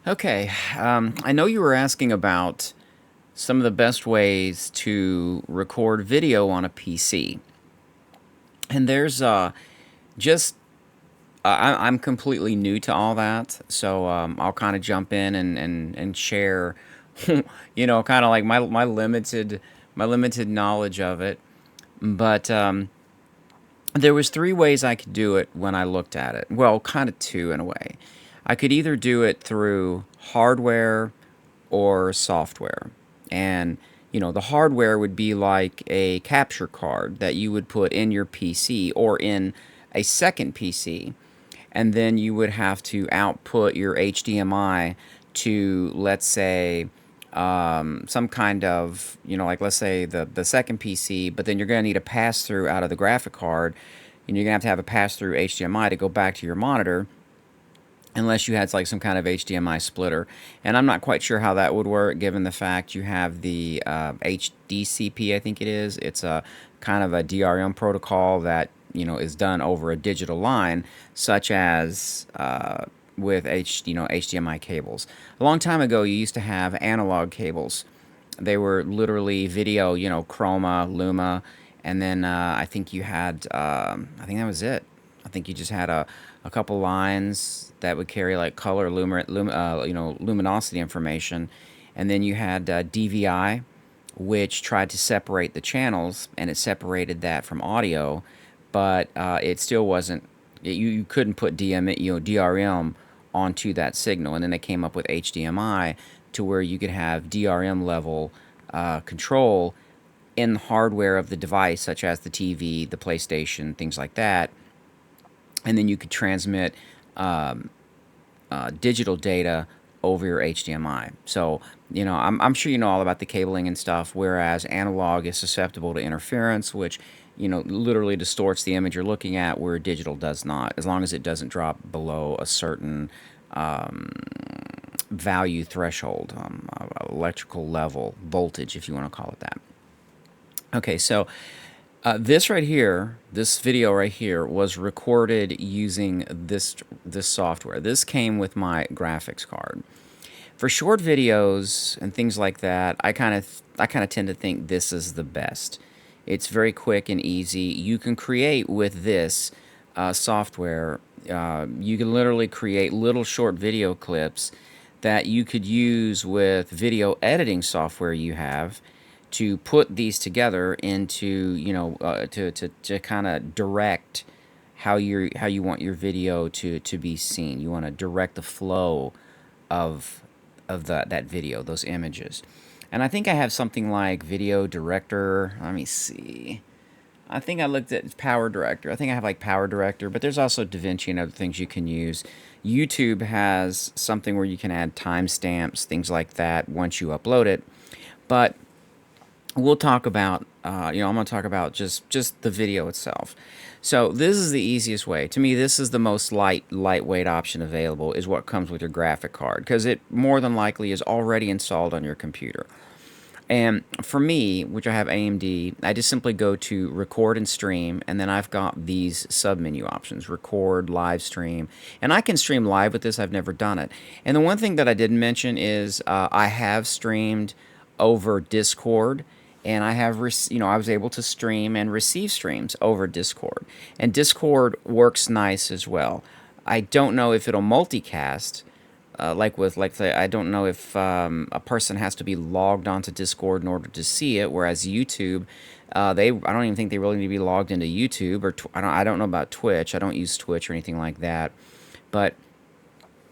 Okay, I know you were asking about some of the best ways to record video on a PC. And there's just, I'm completely new to all that. So I'll kind of jump in and share, kind of like my limited knowledge of it. But there was three ways I could do it when I looked at it. Well, kind of two in a way. I could either do it through hardware or software. And, the hardware would be like a capture card that you would put in your PC or in a second PC. And then you would have to output your HDMI to, let's say, some kind of, like let's say the second PC, but then you're going to need a pass through out of the graphic card, and you're going to have a pass through HDMI to go back to your monitor, unless you had like some kind of HDMI splitter. And I'm not quite sure how that would work, given the fact you have the HDCP, I think it is. It's a kind of a DRM protocol that is done over a digital line, such as with HDMI cables. A long time ago, you used to have analog cables. They were literally video, Chroma, Luma, and then I think you had, I think that was it. I think you just had a couple lines that would carry like color, luminosity information, and then you had DVI, which tried to separate the channels, and it separated that from audio, but it still wasn't. You couldn't put DRM onto that signal, and then they came up with HDMI to where you could have DRM level control in the hardware of the device, such as the TV, the PlayStation, things like that, and then you could transmit digital data over your HDMI. So, I'm sure you know all about the cabling and stuff, whereas analog is susceptible to interference, which, literally distorts the image you're looking at, where digital does not, as long as it doesn't drop below a certain value threshold, electrical level, voltage, if you want to call it that. Okay, so this right here, this video right here, was recorded using this software. This came with my graphics card. For short videos and things like that, I kind of tend to think this is the best. It's very quick and easy. You can create with this software. You can literally create little short video clips that you could use with video editing software you have to put these together into, to kind of direct how you want your video to be seen. You want to direct the flow of that video, those images. And I think I have something like Video Director. Let me see. I think I looked at Power Director. I think I have like Power Director, but there's also DaVinci and other things you can use. YouTube has something where you can add timestamps, things like that, once you upload it. But we'll talk about, I'm going to talk about just the video itself. So this is the easiest way. To me, this is the most lightweight option available, is what comes with your graphic card, because it more than likely is already installed on your computer. And for me, which I have AMD, I just simply go to record and stream, and then I've got these sub-menu options: record, live stream. And I can stream live with this. I've never done it. And the one thing that I didn't mention is I have streamed over Discord, and I was able to stream and receive streams over Discord. And Discord works nice as well. I don't know if it'll multicast, I don't know if a person has to be logged onto Discord in order to see it, whereas YouTube, I don't even think they really need to be logged into YouTube, or I don't know about Twitch. I don't use Twitch or anything like that, but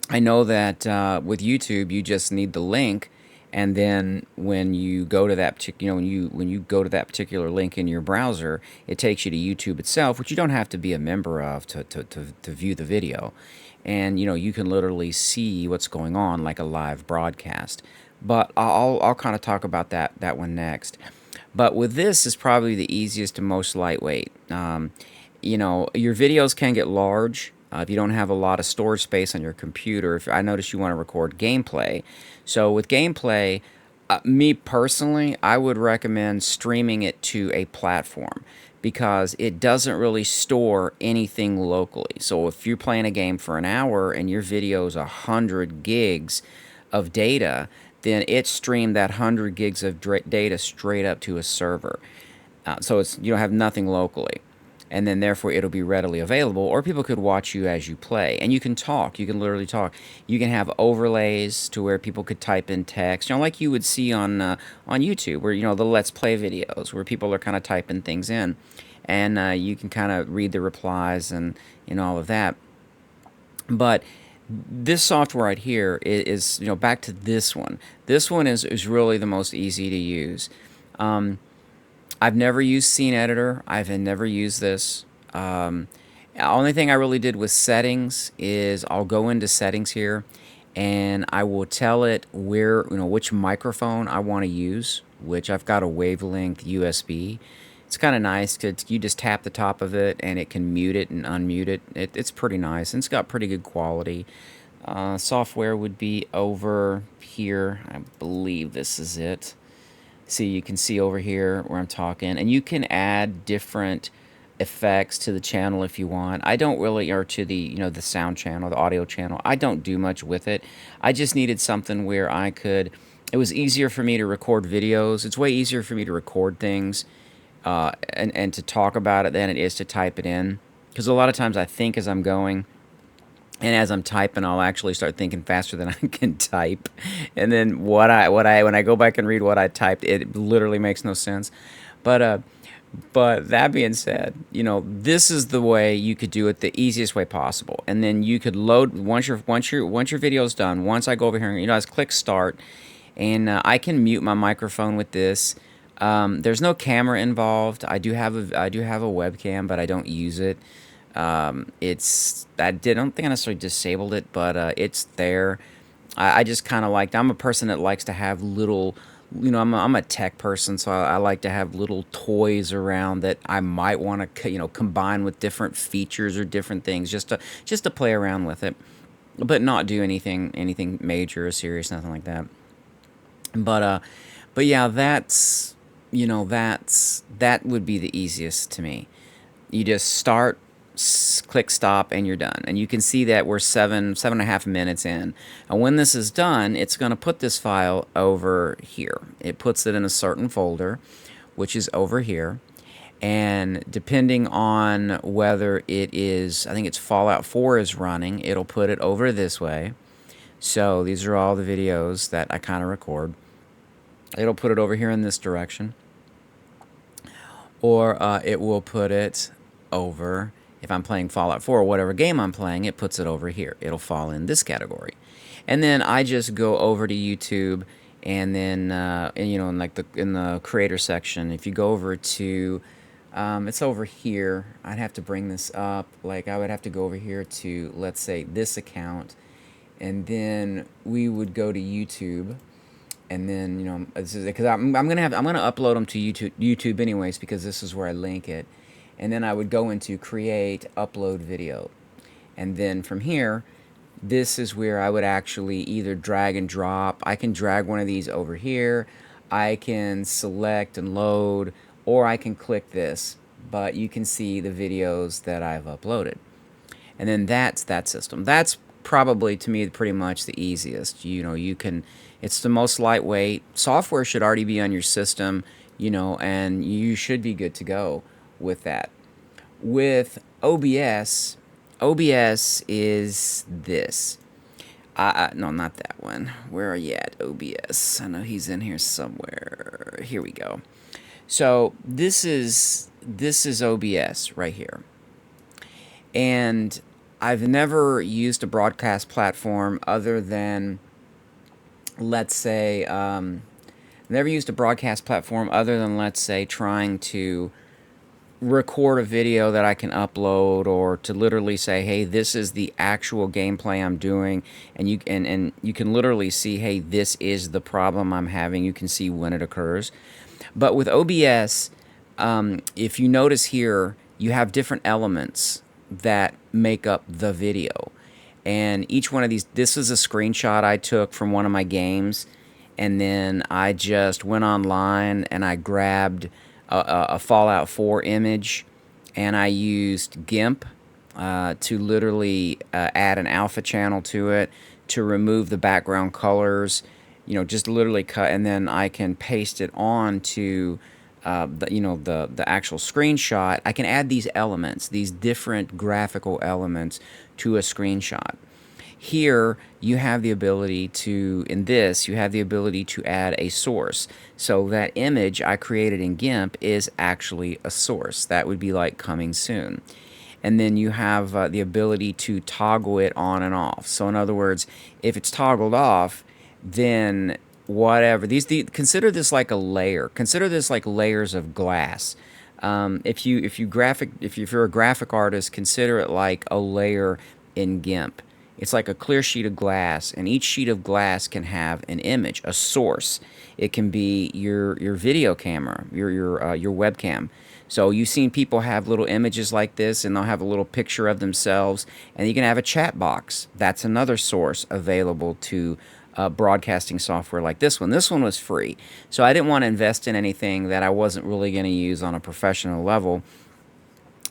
I know that with YouTube, you just need the link, and then when you go to that particular, when you go to that particular link in your browser, it takes you to YouTube itself, which you don't have to be a member of to view the video. And you can literally see what's going on like a live broadcast. But I'll kind of talk about that one next. But with this is probably the easiest and most lightweight. Your videos can get large if you don't have a lot of storage space on your computer. If I notice you want to record gameplay, so with gameplay, me personally, I would recommend streaming it to a platform, because it doesn't really store anything locally. So if you're playing a game for an hour and your video is 100 gigs of data, then it streamed that 100 gigs of data straight up to a server. So you don't have nothing locally, and then therefore it'll be readily available, or people could watch you as you play, and you can talk. You can literally talk. You can have overlays to where people could type in text, like you would see on YouTube, where the Let's Play videos, where people are kind of typing things in, and you can kind of read the replies and all of that. But this software right here is back to this one. This one is really the most easy to use. I've never used Scene Editor. I've never used this. The only thing I really did with settings is I'll go into settings here, and I will tell it where which microphone I want to use, which I've got a wavelength USB. It's kind of nice because you just tap the top of it and it can mute it and unmute it. It's pretty nice, and it's got pretty good quality. Software would be over here. I believe this is it. See, you can see over here where I'm talking, and you can add different effects to the channel if you want. I don't really, or to the the sound channel, the audio channel. I don't do much with it. I just needed something where I could. It was easier for me to record videos. It's way easier for me to record things and to talk about it than it is to type it in, because a lot of times I think as I'm going. And as I'm typing, I'll actually start thinking faster than I can type. And then when I go back and read what I typed, it literally makes no sense. But that being said, this is the way you could do it, the easiest way possible. And then you could load once your video is done. Once I go over here, I just click start, and I can mute my microphone with this. There's no camera involved. I do have a webcam, but I don't use it. I don't think I necessarily disabled it, but it's there. I just kind of I'm a person that likes to have little, I'm a tech person, so I like to have little toys around that I might want to, combine with different features or different things, just to play around with it, but not do anything major or serious, nothing like that. But yeah, that would be the easiest to me. You just start, click stop, and you're done. And you can see that we're 7.5 minutes in. And when this is done, it's going to put this file over here. It puts it in a certain folder, which is over here. And depending on whether it is, I think it's Fallout 4 is running, it'll put it over this way. So these are all the videos that I kind of record. It'll put it over here in this direction. Or it will put it over, if I'm playing Fallout 4 or whatever game I'm playing, it puts it over here. It'll fall in this category. And then I just go over to YouTube, and then in the creator section, if you go over to it's over here. I'd have to bring this up. I would have to go over here to, let's say, this account, and then we would go to YouTube. And then this is because I'm gonna upload them to YouTube anyways, because this is where I link it. And then I would go into create, upload video. And then from here, this is where I would actually either drag and drop. I can drag one of these over here. I can select and load, or I can click this. But you can see the videos that I've uploaded. And then that's that system. That's probably, to me, pretty much the easiest. It's the most lightweight. Software should already be on your system, and you should be good to go with that. With OBS is this. No, not that one. Where are you at, OBS? I know he's in here somewhere. Here we go. So this is OBS right here. And I've never used a broadcast platform other than, let's say, trying to record a video that I can upload, or to literally say, hey, this is the actual gameplay I'm doing, and you can literally see, hey, this is the problem I'm having. You can see when it occurs. But with OBS, if you notice here, you have different elements that make up the video. And each one of these, this is a screenshot I took from one of my games, and then I just went online and I grabbed a Fallout 4 image, and I used GIMP to literally add an alpha channel to it to remove the background colors, just literally cut, and then I can paste it on to the actual screenshot. I can add these elements, these different graphical elements to a screenshot. Here you have the ability to, in this, you have the ability to add a source. So that image I created in GIMP is actually a source. That would be like coming soon. And then you have the ability to toggle it on and off. So in other words, if it's toggled off, then whatever consider this like a layer. Consider this like layers of glass. If you're a graphic artist, consider it like a layer in GIMP. It's like a clear sheet of glass, and each sheet of glass can have an image, a source. It can be your video camera, your webcam. So you've seen people have little images like this, and they'll have a little picture of themselves, and you can have a chat box. That's another source available to broadcasting software like this one. This one was free, so I didn't want to invest in anything that I wasn't really going to use on a professional level.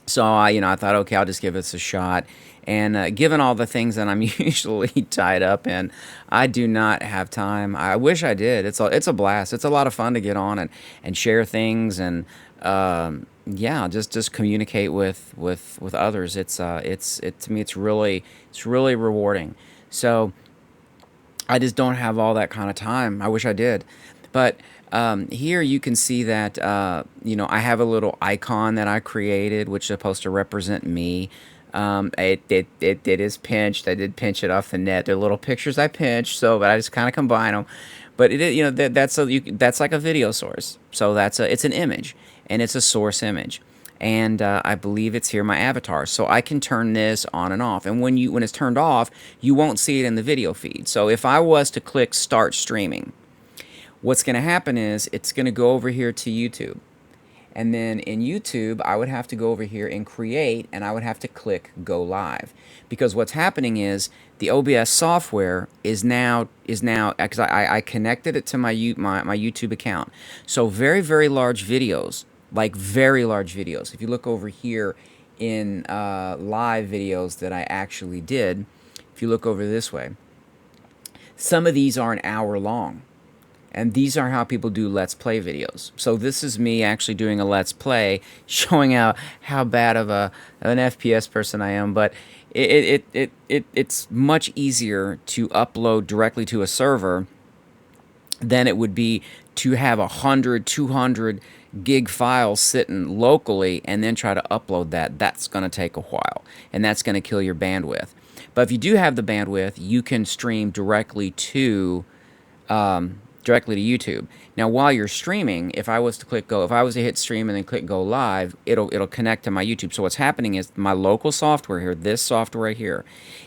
So I thought, okay, I'll just give this a shot. And given all the things that I'm usually tied up in, I do not have time. I wish I did. It's a blast. It's a lot of fun to get on and share things, and yeah, just communicate with others. To me it's really rewarding. So I just don't have all that kind of time. I wish I did. But here you can see that, I have a little icon that I created, which is supposed to represent me. It is pinched. I did pinch it off the net. They're little pictures I pinched, but I just kind of combine them. But that's like a video source. So it's an image, and it's a source image. And I believe it's here, my avatar. So I can turn this on and off. And when it's turned off, you won't see it in the video feed. So if I was to click Start Streaming, what's going to happen is it's going to go over here to YouTube. And then in YouTube, I would have to go over here and create, and I would have to click Go Live. Because what's happening is the OBS software is now because I connected it to my YouTube account. So very, very large videos, like very large videos. If you look over here in live videos that I actually did, if you look over this way, some of these are an hour long. And these are how people do Let's Play videos. So this is me actually doing a Let's Play, showing out how bad of an FPS person I am. But it's much easier to upload directly to a server than it would be to have 100, 200 gig files sitting locally and then try to upload that. That's going to take a while, and that's going to kill your bandwidth. But if you do have the bandwidth, you can stream directly to YouTube. Now, while you're streaming, if I was to hit stream and then click Go Live, it'll connect to my YouTube. So what's happening is my local software here, this software right here,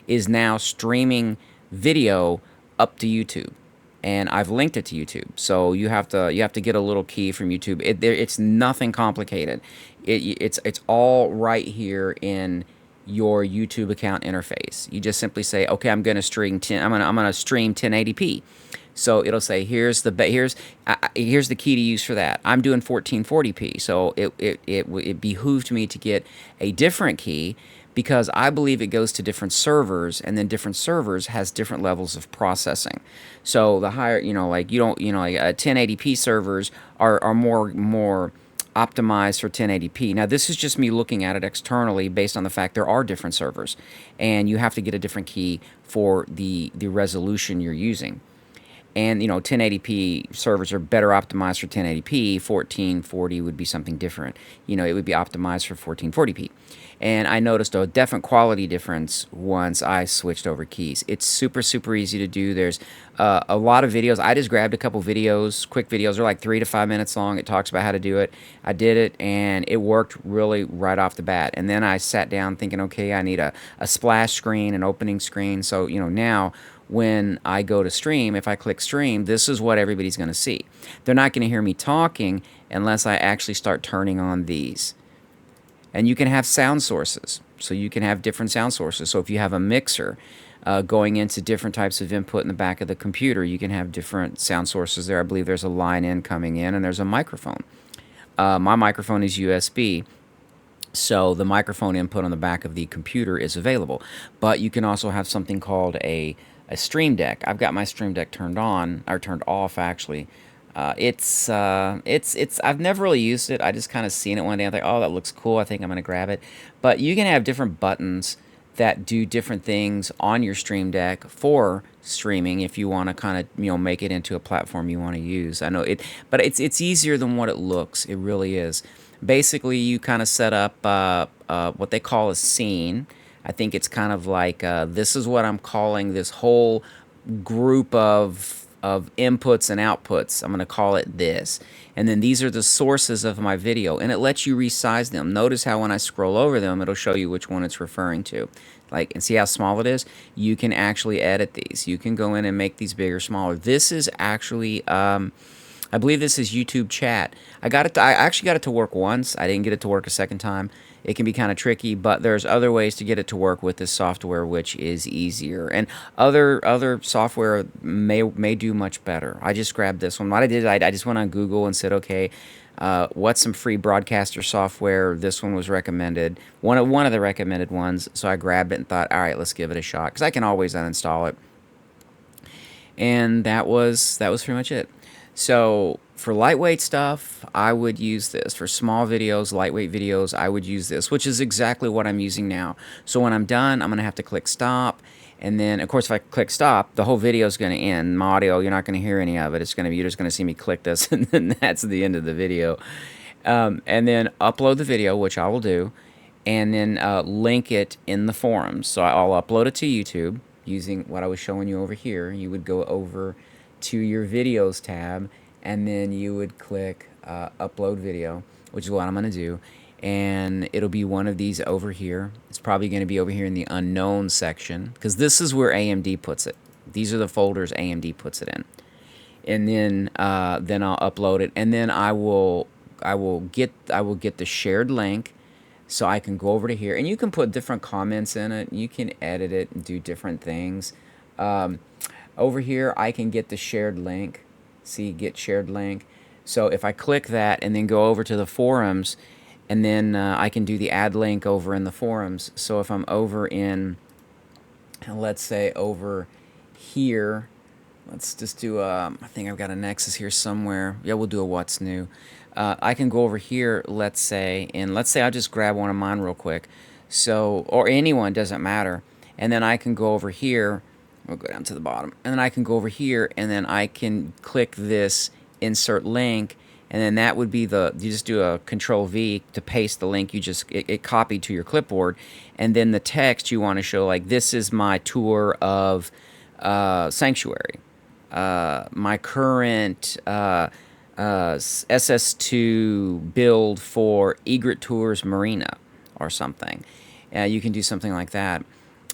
is now streaming video up to YouTube, and I've linked it to YouTube. So you have to get a little key from YouTube. It's nothing complicated. It's all right here in your YouTube account interface. You just simply say, okay, I'm gonna stream 1080p. So it'll say here's the key to use for that. I'm doing 1440p, so it behooved me to get a different key because I believe it goes to different servers, and then different servers has different levels of processing. So the higher, like 1080p servers are more optimized for 1080p. Now this is just me looking at it externally based on the fact there are different servers, and you have to get a different key for the resolution you're using. And 1080p servers are better optimized for 1080p. 1440 would be something different. It would be optimized for 1440p. And I noticed a definite quality difference once I switched over keys. It's super, super easy to do. There's a lot of videos. I just grabbed a couple videos, quick videos. They're like 3 to 5 minutes long. It talks about how to do it. I did it, and it worked really right off the bat. And then I sat down thinking, okay, I need a splash screen, an opening screen. So, now when I go to stream, if I click stream, this is what everybody's going to see. They're not going to hear me talking unless I actually start turning on these. And you can have sound sources. So you can have different sound sources. So if you have a mixer going into different types of input in the back of the computer, you can have different sound sources there. I believe there's a line in coming in, and there's a microphone. My microphone is USB. So the microphone input on the back of the computer is available. But you can also have something called a Stream Deck. I've got my Stream Deck turned on, or turned off actually. I've never really used it. I just kind of seen it one day. I thought, oh, that looks cool. I think I'm gonna grab it. But you can have different buttons that do different things on your Stream Deck for streaming if you want to kind of make it into a platform you want to use. I know it, but it's easier than what it looks. It really is. Basically, you kind of set up what they call a scene. I think it's kind of like this is what I'm calling this whole group of inputs and outputs. I'm going to call it this. And then these are the sources of my video, and it lets you resize them. Notice how when I scroll over them, it'll show you which one it's referring to. Like, and see how small it is? You can actually edit these. You can go in and make these bigger, smaller. This is actually, I believe this is YouTube Chat. I actually got it to work once. I didn't get it to work a second time. It can be kind of tricky, but there's other ways to get it to work with this software, which is easier. And other software may do much better. I just grabbed this one. What I did, I just went on Google and said, okay, what's some free broadcaster software? This one was recommended, one of the recommended ones. So I grabbed it and thought, all right, let's give it a shot, because I can always uninstall it. And that was pretty much it. So for lightweight stuff, I would use this. For small videos, lightweight videos, I would use this, which is exactly what I'm using now. So when I'm done, I'm going to have to click stop. And then, of course, if I click stop, the whole video is going to end. My audio, you're not going to hear any of it. You're just going to see me click this, and then that's the end of the video. And then upload the video, which I will do, and then link it in the forums. So I'll upload it to YouTube using what I was showing you over here. You would go over to your videos tab, and then you would click upload video, which is what I'm going to do, and it'll be one of these over here. It's probably going to be over here in the unknown section, because this is where AMD puts it. These are the folders AMD puts it in. And then I'll upload it, and then I will get the shared link, so I can go over to here, and you can put different comments in it. You can edit it and do different things. Over here, I can get the shared link. See, get shared link. So if I click that and then go over to the forums, and then I can do the add link over in the forums. So if I'm over in, let's say over here, let's just do I think I've got a Nexus here somewhere. Yeah, we'll do a what's new. I can go over here, let's say I'll just grab one of mine real quick. So, or anyone, doesn't matter. And then I can go over here. We'll go down to the bottom, and then I can go over here, and then I can click this insert link, and then that would be you just do a Control V to paste the link it copied to your clipboard, and then the text you want to show, like, this is my tour of Sanctuary, my current SS2 build for Egret Tours Marina, or something. You can do something like that.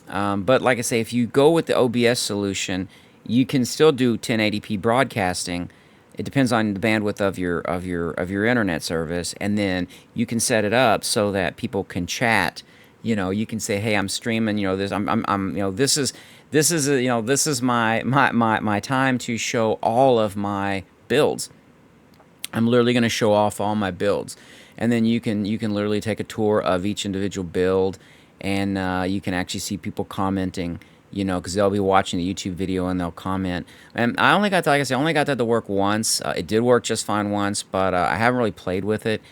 But like I say, if you go with the OBS solution, you can still do 1080p broadcasting. It depends on the bandwidth of your internet service, and then you can set it up so that people can chat. You can say, "Hey, I'm streaming. This. This is my time to show all of my builds. I'm literally going to show off all my builds, and then you can literally take a tour of each individual build." And you can actually see people commenting, because they'll be watching the YouTube video and they'll comment. And I only got that to work once. It did work just fine once, but I haven't really played with it.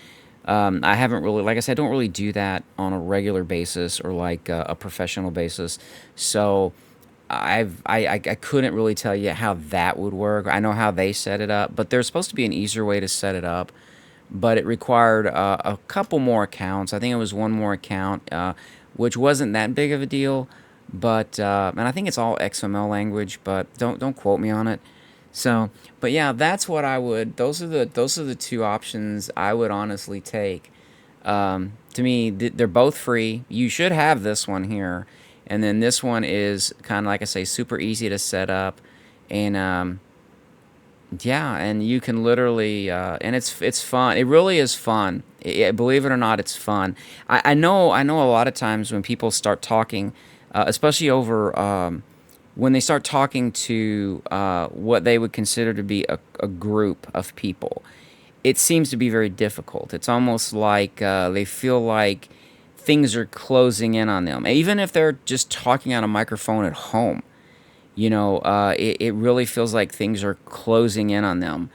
I haven't really, like I said, I don't really do that on a regular basis or like a professional basis. So I couldn't really tell you how that would work. I know how they set it up, but there's supposed to be an easier way to set it up. But it required a couple more accounts. I think it was one more account, which wasn't that big of a deal, but and I think it's all XML language, but don't quote me on it. So, but yeah, that's what I would. Those are the two options I would honestly take. To me, they're both free. You should have this one here, and then this one is kind of, like I say, super easy to set up, and yeah, and you can literally, and it's fun. It really is fun. Believe it or not, it's fun. I know a lot of times when people start talking, especially over when they start talking to what they would consider to be a group of people, it seems to be very difficult. It's almost like they feel like things are closing in on them, even if they're just talking on a microphone at home. It really feels like things are closing in on them.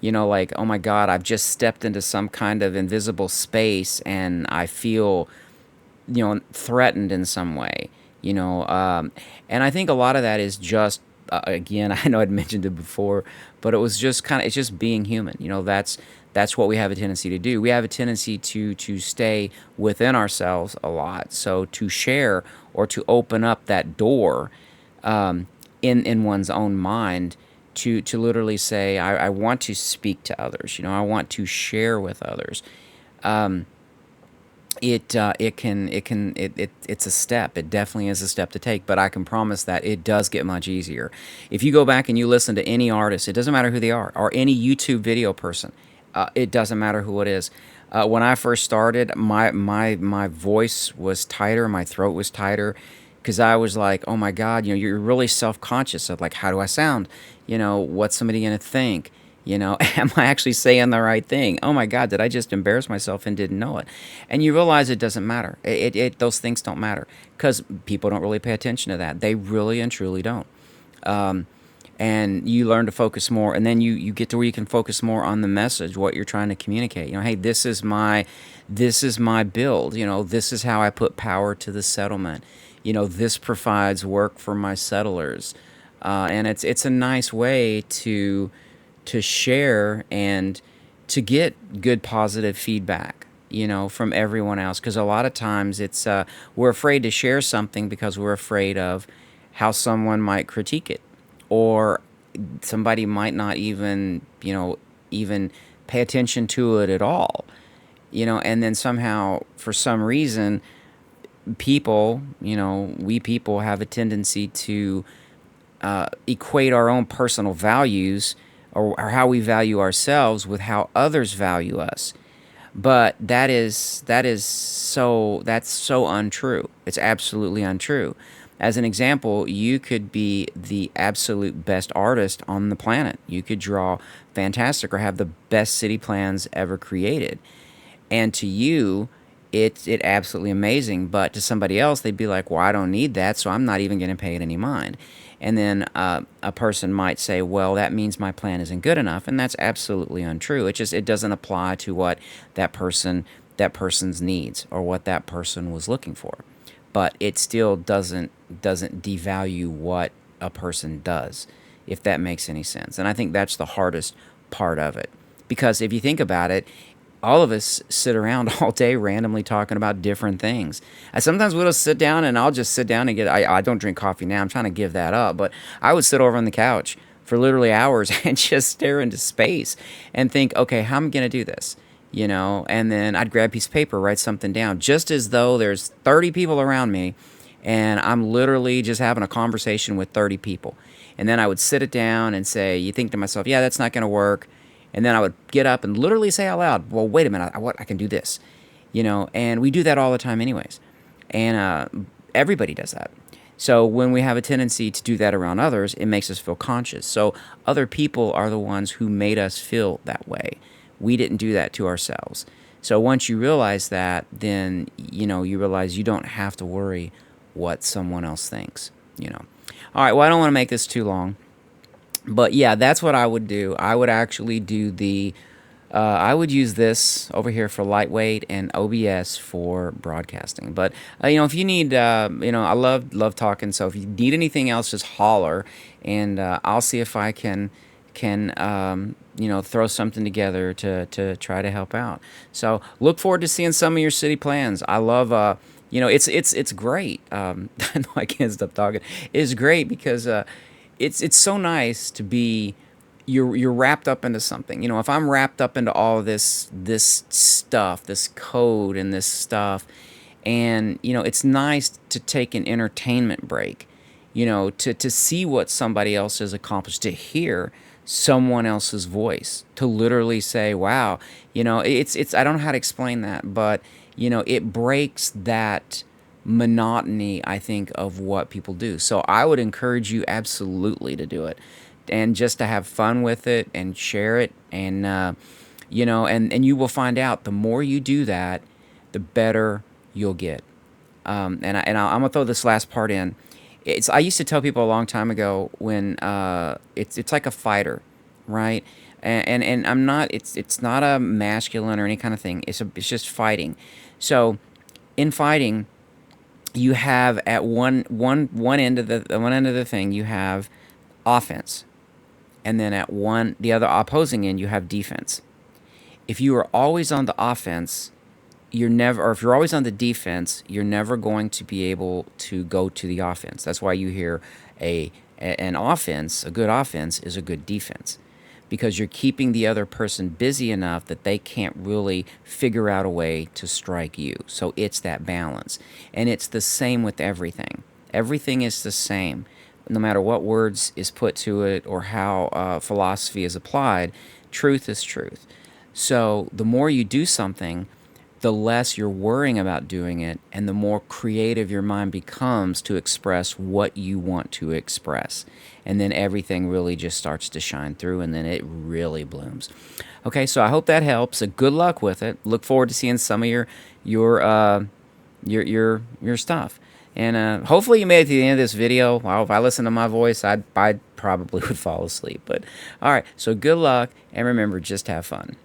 Like, oh my God, I've just stepped into some kind of invisible space and I feel, threatened in some way, and I think a lot of that is just, again, I know I'd mentioned it before, but it's just being human. That's what we have a tendency to do. We have a tendency to stay within ourselves a lot. So to share or to open up that door, in one's own mind, to literally say, I want to speak to others. I want to share with others. It's a step. It definitely is a step to take, but I can promise that it does get much easier. If you go back and you listen to any artist, it doesn't matter who they are, or any YouTube video person, it doesn't matter who it is. When I first started, my voice was tighter, my throat was tighter, because I was like, oh my God, you're really self-conscious of, like, how do I sound? What's somebody gonna think? Am I actually saying the right thing? Oh my God, did I just embarrass myself and didn't know it? And you realize it doesn't matter. Those things don't matter, because people don't really pay attention to that. They really and truly don't. And you learn to focus more, and then you get to where you can focus more on the message, what you're trying to communicate. Hey, this is my build. This is how I put power to the settlement. This provides work for my settlers, and it's a nice way to share and to get good positive feedback, from everyone else. Because a lot of times we're afraid to share something because we're afraid of how someone might critique it, or somebody might not even pay attention to it at all. And then somehow, for some reason, we people have a tendency to equate our own personal values, or how we value ourselves, with how others value us. But that's so untrue. It's absolutely untrue. As an example, you could be the absolute best artist on the planet. You could draw fantastic or have the best city plans ever created. And to you, it's absolutely amazing. But to somebody else, they'd be like, well, I don't need that, so I'm not even going to pay it any mind. And then a person might say, well, that means my plan isn't good enough. And that's absolutely untrue. It doesn't apply to what that person's needs, or what that person was looking for. But it still doesn't devalue what a person does, if that makes any sense. And I think that's the hardest part of it. Because if you think about it, all of us sit around all day randomly talking about different things. I sometimes will sit down, and I'll just sit down and I don't drink coffee now. I'm trying to give that up. But I would sit over on the couch for literally hours and just stare into space and think, okay, how am I going to do this? And then I'd grab a piece of paper, write something down, just as though there's 30 people around me and I'm literally just having a conversation with 30 people. And then I would sit it down and say, you think to myself, yeah, that's not going to work. And then I would get up and literally say out loud, well, wait a minute, I can do this, and we do that all the time anyways. And everybody does that. So when we have a tendency to do that around others, it makes us feel conscious. So other people are the ones who made us feel that way. We didn't do that to ourselves. So once you realize that, then, you realize you don't have to worry what someone else thinks. All right, well, I don't want to make this too long. But yeah, that's what I would do. I would actually I would use this over here for Lightweight and OBS for broadcasting. But if you need, I love talking. So if you need anything else, just holler, and I'll see if I can throw something together to try to help out. So look forward to seeing some of your city plans. I love. It's great. I know I can't stop talking. It's great because it's so nice to be, you're wrapped up into something. If I'm wrapped up into all of this stuff, this code and this stuff, and it's nice to take an entertainment break, to see what somebody else has accomplished, to hear someone else's voice, to literally say, wow, it's I don't know how to explain that, but it breaks that monotony, I think, of what people do. So I would encourage you absolutely to do it, and just to have fun with it and share it. And and you will find out, the more you do that, the better you'll get. I'm gonna throw this last part in. I used to tell people a long time ago when it's like a fighter, right? And I'm not. It's not a masculine or any kind of thing. It's just fighting. So in fighting, you have at one end of the thing you have offense, and then at the other opposing end you have defense. If you are always on the offense, or if you're always on the defense, you're never going to be able to go to the offense. That's why you hear an offense, a good offense is a good defense, because you're keeping the other person busy enough that they can't really figure out a way to strike you. So it's that balance. And it's the same with everything. Everything is the same. No matter what words is put to it or how philosophy is applied, truth is truth. So the more you do something, the less you're worrying about doing it, and the more creative your mind becomes to express what you want to express. And then everything really just starts to shine through, and then it really blooms. Okay, so I hope that helps. Good luck with it. Look forward to seeing some of your stuff. And hopefully you made it to the end of this video. Well, if I listened to my voice, I probably would fall asleep. But all right, so good luck, and remember, just have fun.